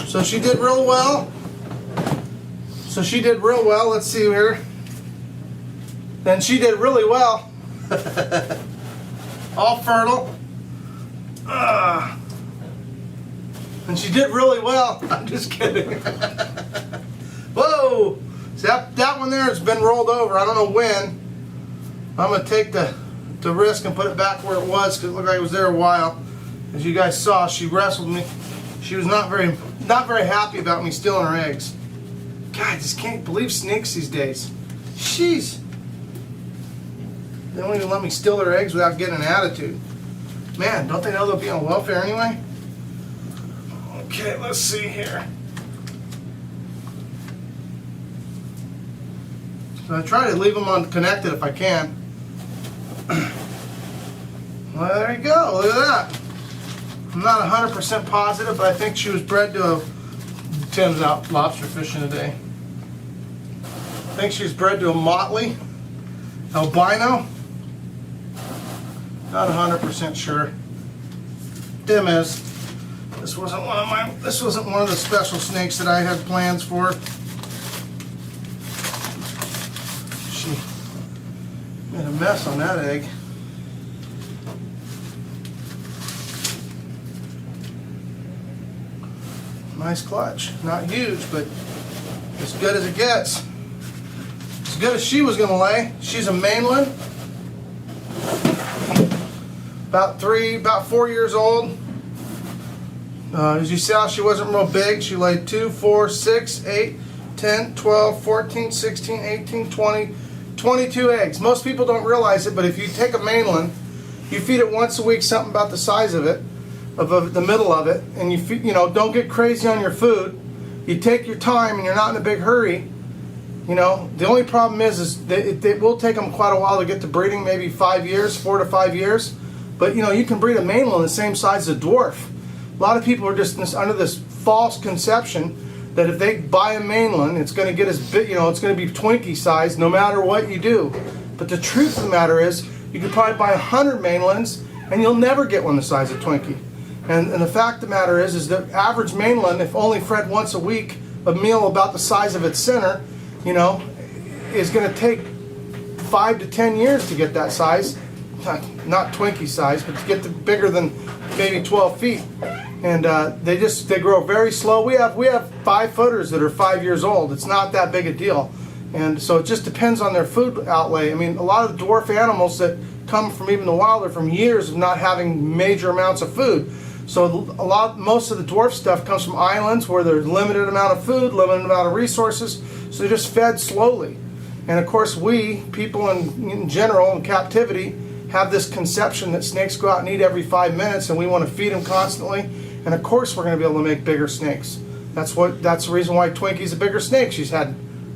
So she did real well. Let's see here. Then she did really well. All fertile. And she did really well. I'm just kidding. Whoa! See, that one there has been rolled over. I don't know when. I'm going to take the risk and put it back where it was because it looked like it was there a while. As you guys saw, she wrestled me. She was not very happy about me stealing her eggs. God, I just can't believe snakes these days. Jeez. They don't even let me steal their eggs without getting an attitude. Man, don't they know they'll be on welfare anyway? Okay, let's see here. So I try to leave them unconnected if I can. Well, there you go. Look at that. I'm not 100% positive, but I think she was bred to a... Tim's out lobster fishing today. I think she was bred to a motley albino. Not 100% sure. Tim is. This wasn't one of the special snakes that I had plans for. She made a mess on that egg. Nice clutch. Not huge, but as good as it gets. As good as she was going to lay. She's a mainland. About 4 years old. As you saw, she wasn't real big. She laid 2, 4, 6, 8, 10, 12, 14, 16, 18, 20, 22 eggs. Most people don't realize it, but if you take a mainland, you feed it once a week, something about the size of it, of the middle of it, and don't get crazy on your food. You take your time, and you're not in a big hurry. The only problem is that it will take them quite a while to get to breeding, maybe 5 years, 4 to 5 years. But you can breed a mainland the same size as a dwarf. A lot of people are just under this false conception that if they buy a mainland, it's going to get as big, it's going to be Twinkie size no matter what you do. But the truth of the matter is, you could probably buy 100 mainlands and you'll never get one the size of Twinkie. And the fact of the matter is the average mainland, if only fed once a week, a meal about the size of its center, is going to take 5 to 10 years to get that size. Not Twinkie size, but to get bigger than maybe 12 feet. And they grow very slow. We have 5-footers that are 5 years old. It's not that big a deal. And so it just depends on their food outlay. I mean, a lot of the dwarf animals that come from even the wild are from years of not having major amounts of food. So most of the dwarf stuff comes from islands where there's limited amount of food, limited amount of resources. So they're just fed slowly. And of course, people in general in captivity, have this conception that snakes go out and eat every 5 minutes, and we want to feed them constantly. And of course, we're going to be able to make bigger snakes. That's the reason why Twinkie's a bigger snake. She's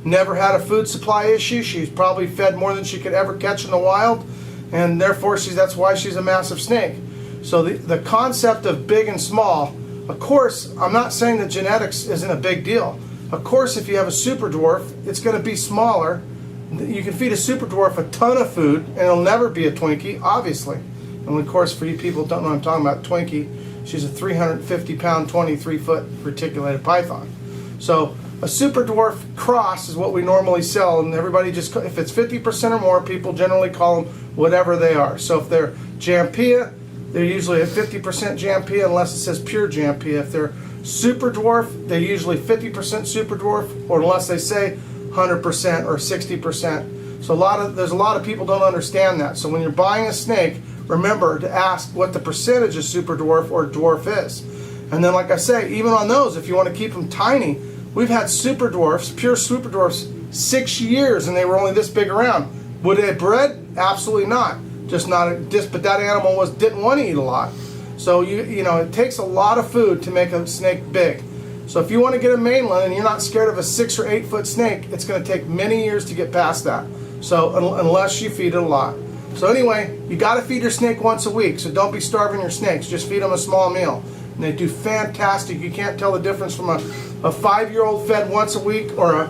never had a food supply issue. She's probably fed more than she could ever catch in the wild, and therefore that's why she's a massive snake. So the concept of big and small, of course, I'm not saying that genetics isn't a big deal. Of course, if you have a super dwarf, it's going to be smaller. You can feed a super dwarf a ton of food, and it'll never be a Twinkie, obviously. And of course, for you people who don't know what I'm talking about, Twinkie, she's a 350-pound, 23-foot reticulated python. So a super dwarf cross is what we normally sell, and everybody if it's 50% or more, people generally call them whatever they are. So if they're Jampia, they're usually a 50% Jampia, unless it says pure Jampia. If they're super dwarf, they're usually 50% super dwarf, or unless they say 100% or 60%. So there's a lot of people don't understand that. So when you're buying a snake, remember to ask what the percentage of super dwarf or dwarf is. And then, like I say, even on those, if you want to keep them tiny, we've had super dwarfs, pure super dwarfs, 6 years, and they were only this big around. Would they bred? Absolutely not. But that animal didn't want to eat a lot. So it takes a lot of food to make a snake big. So if you want to get a mainland and you're not scared of a 6 or 8 foot snake, it's going to take many years to get past that. So unless you feed it a lot. So anyway, you got to feed your snake once a week. So don't be starving your snakes. Just feed them a small meal. And they do fantastic. You can't tell the difference from a 5-year-old fed once a week or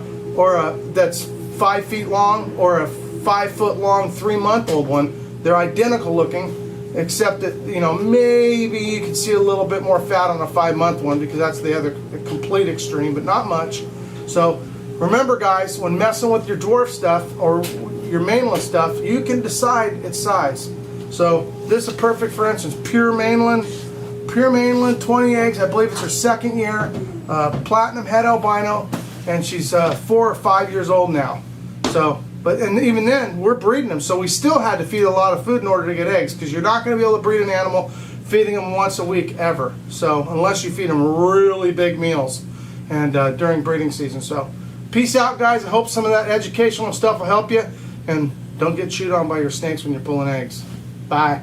a that's 5 feet long or a 5 foot long 3-month-old one. They're identical looking. except that, you know, maybe you can see a little bit more fat on a 5-month one, because that's the other complete extreme, but not much. So remember, guys, when messing with your dwarf stuff or your mainland stuff, you can decide its size. So this is perfect. For instance, pure mainland, 20 eggs. I believe it's her 2nd year. Platinum het albino, and she's 4 or 5 years old now. So, and even then, we're breeding them, so we still had to feed a lot of food in order to get eggs, because you're not going to be able to breed an animal feeding them once a week ever. So unless you feed them really big meals, and during breeding season. So peace out, guys. I hope some of that educational stuff will help you, and don't get chewed on by your snakes when you're pulling eggs. Bye.